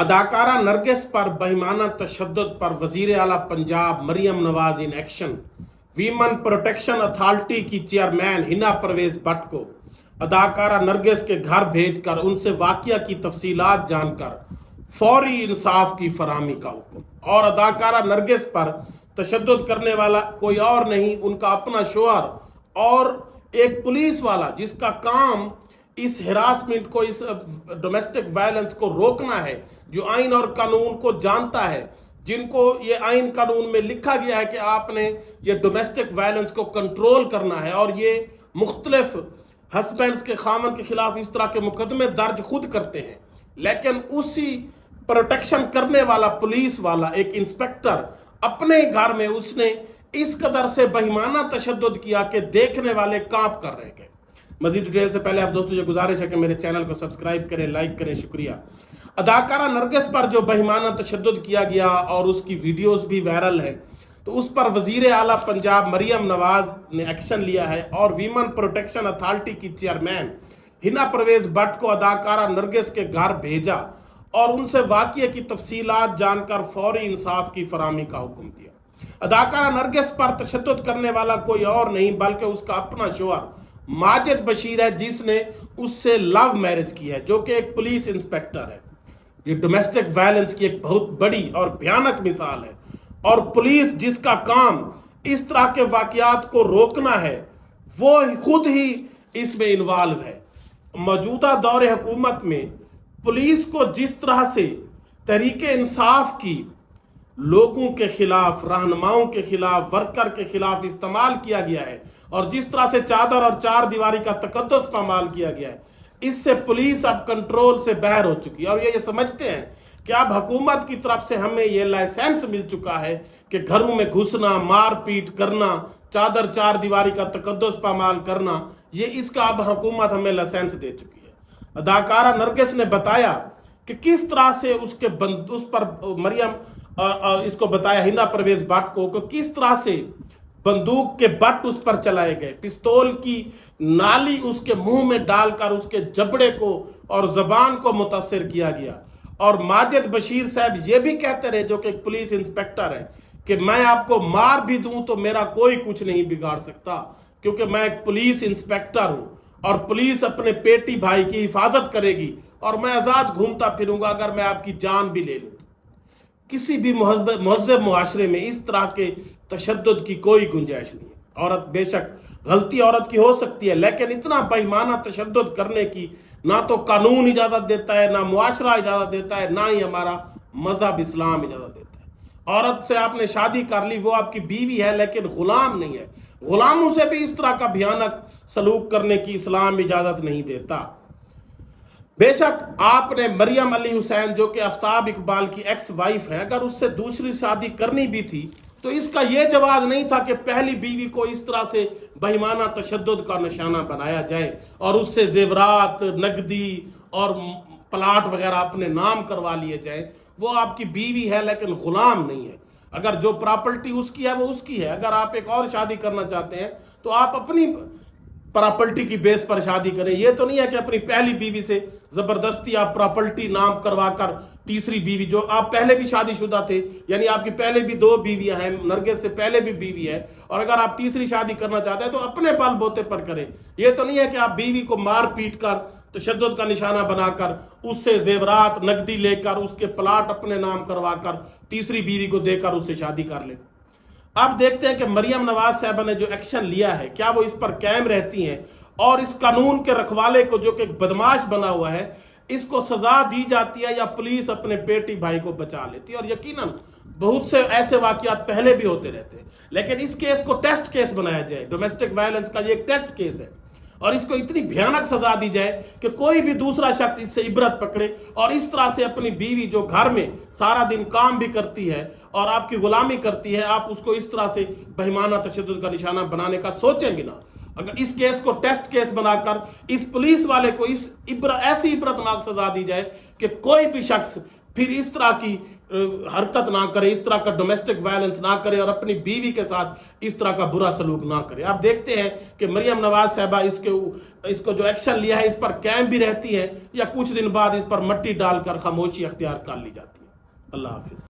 اداکارہ نرگس پر بہیمانہ تشدد پر وزیر اعلیٰ Punjab Maryam Nawaz in action. Women protection authority کی چیئرمین ہنا پرویز بٹ کو اداکارہ نرگس کے گھر بھیج کر ان سے واقعہ کی تفصیلات جان کر فوری انصاف کی فراہمی کا حکم۔ اور اداکارہ نرگس پر تشدد کرنے والا کوئی اور نہیں، ان کا اپنا شوہر اور ایک پولیس والا جس کا کام اس ہراسمنٹ کو، اس ڈومیسٹک وائلنس کو روکنا ہے، جو آئین اور قانون کو جانتا ہے، جن کو یہ آئین قانون میں لکھا گیا ہے کہ آپ نے یہ ڈومیسٹک وائلنس کو کنٹرول کرنا ہے، اور یہ مختلف ہسبینڈز کے خامن کے خلاف اس طرح کے مقدمے درج خود کرتے ہیں، لیکن اسی پروٹیکشن کرنے والا پولیس والا ایک انسپیکٹر اپنے گھر میں اس نے اس قدر سے بہیمانہ تشدد کیا کہ دیکھنے والے کانپ کر رہ گئے۔ مزید ڈیٹیل سے پہلے آپ دوستوں یہ گزارش ہے کہ میرے چینل کو سبسکرائب کریں، لائک کریں، شکریہ۔ اداکارہ نرگس پر جو بہیمانہ تشدد کیا گیا اور اس کی ویڈیوز بھی وائرل ہے، تو اس پر وزیر اعلیٰ پنجاب مریم نواز نے ایکشن لیا ہے اور ویمن پروٹیکشن اتھارٹی کی چیئرمین ہنا پرویز بٹ کو اداکارہ نرگس کے گھر بھیجا اور ان سے واقعے کی تفصیلات جان کر فوری انصاف کی فراہمی کا حکم دیا۔ اداکارہ نرگس پر تشدد کرنے والا کوئی اور نہیں بلکہ اس کا اپنا شوہر ماجد بشیر ہے، جس نے اس سے لو میرج کی ہے، جو کہ ایک پولیس انسپیکٹر ہے۔ یہ ڈومیسٹک وائلنس کی ایک بہت بڑی اور بھیانک مثال ہے، اور پولیس جس کا کام اس طرح کے واقعات کو روکنا ہے، وہ خود ہی اس میں انوالو ہے۔ موجودہ دور حکومت میں پولیس کو جس طرح سے تحریک انصاف کی لوگوں کے خلاف، رہنماؤں کے خلاف، ورکر کے خلاف استعمال کیا گیا ہے، اور جس طرح سے چادر اور چار دیواری کا تقدس پامال کیا گیا ہے، اس سے پولیس اب کنٹرول سے باہر ہو چکی ہے، اور یہ سمجھتے ہیں کہ اب حکومت کی طرف سے ہمیں یہ لائسنس مل چکا ہے کہ گھروں میں گھسنا، مار پیٹ کرنا، چادر چار دیواری کا تقدس پامال کرنا، یہ اس کا اب حکومت ہمیں لائسنس دے چکی ہے۔ اداکارہ نرگس نے بتایا کہ کس طرح سے اس پر مریم اس کو بتایا ہنا پرویز بٹ کو کہ کس طرح سے بندوق کے بٹ اس پر چلائے گئے، پستول کی نالی اس کے منہ میں ڈال کر اس کے جبڑے کو اور زبان کو متاثر کیا گیا، اور ماجد بشیر صاحب یہ بھی کہتے رہے، جو کہ ایک پولیس انسپیکٹر ہے، کہ میں آپ کو مار بھی دوں تو میرا کوئی کچھ نہیں بگاڑ سکتا، کیونکہ میں ایک پولیس انسپیکٹر ہوں، اور پولیس اپنے پیٹی بھائی کی حفاظت کرے گی، اور میں آزاد گھومتا پھروں گا اگر میں آپ کی جان بھی لے لوں۔ کسی بھی مہذب معاشرے میں اس طرح کے تشدد کی کوئی گنجائش نہیں ہے۔ عورت بے شک غلطی عورت کی ہو سکتی ہے، لیکن اتنا بہیمانہ تشدد کرنے کی نہ تو قانون اجازت دیتا ہے، نہ معاشرہ اجازت دیتا ہے، نہ ہی ہمارا مذہب اسلام اجازت دیتا ہے۔ عورت سے آپ نے شادی کر لی، وہ آپ کی بیوی ہے، لیکن غلام نہیں ہے۔ غلاموں سے بھی اس طرح کا بھیانک سلوک کرنے کی اسلام اجازت نہیں دیتا۔ بے شک آپ نے مریم علی حسین، جو کہ آفتاب اقبال کی ایکس وائف ہے، اگر اس سے دوسری شادی کرنی بھی تھی تو اس کا یہ جواز نہیں تھا کہ پہلی بیوی کو اس طرح سے بہیمانہ تشدد کا نشانہ بنایا جائے اور اس سے زیورات، نقدی اور پلاٹ وغیرہ اپنے نام کروا لیے جائیں۔ وہ آپ کی بیوی ہے لیکن غلام نہیں ہے۔ اگر جو پراپرٹی اس کی ہے وہ اس کی ہے۔ اگر آپ ایک اور شادی کرنا چاہتے ہیں تو آپ اپنی پراپرٹی کی بیس پر شادی کریں۔ یہ تو نہیں ہے کہ اپنی پہلی بیوی سے زبردستی آپ پراپرٹی نام کروا کر تیسری بیوی، جو آپ پہلے بھی شادی شدہ تھے، یعنی آپ کی پہلے بھی دو بیویاں ہیں، نرگس سے پہلے بھی بیوی ہے، اور اگر آپ تیسری شادی کرنا چاہتے ہیں تو اپنے بال بوتے پر کریں۔ یہ تو نہیں ہے کہ آپ بیوی کو مار پیٹ کر، تشدد کا نشانہ بنا کر، اس سے زیورات، نقدی لے کر، اس کے پلاٹ اپنے نام کروا کر تیسری بیوی کو دے کر اس سے شادی کر لیں۔ اب دیکھتے ہیں کہ مریم نواز صاحبہ نے جو ایکشن لیا ہے، کیا وہ اس پر قائم رہتی ہیں اور اس قانون کے رکھوالے کو، جو کہ ایک بدماش بنا ہوا ہے، اس کو سزا دی جاتی ہے، یا پولیس اپنے بیٹی بھائی کو بچا لیتی ہے۔ اور یقیناً بہت سے ایسے واقعات پہلے بھی ہوتے رہتے ہیں، لیکن اس کیس کو ٹیسٹ کیس بنایا جائے۔ ڈومیسٹک وائلنس کا یہ ایک ٹیسٹ کیس ہے، اور اس کو اتنی بھیانک سزا دی جائے کہ کوئی بھی دوسرا شخص اس سے عبرت پکڑے، اور اس طرح سے اپنی بیوی جو گھر میں سارا دن کام بھی کرتی ہے اور آپ کی غلامی کرتی ہے، آپ اس کو اس طرح سے بہیمانہ تشدد کا نشانہ بنانے کا سوچیں گے نا۔ اگر اس کیس کو ٹیسٹ کیس بنا کر اس پولیس والے کو ایسی عبرتناک سزا دی جائے کہ کوئی بھی شخص پھر اس طرح کی حرکت نہ کرے، اس طرح کا ڈومیسٹک وائلنس نہ کرے اور اپنی بیوی کے ساتھ اس طرح کا برا سلوک نہ کرے۔ آپ دیکھتے ہیں کہ مریم نواز صاحبہ اس کو جو ایکشن لیا ہے اس پر قائم بھی رہتی ہے یا کچھ دن بعد اس پر مٹی ڈال کر خاموشی اختیار کر لی جاتی ہے۔ اللہ حافظ۔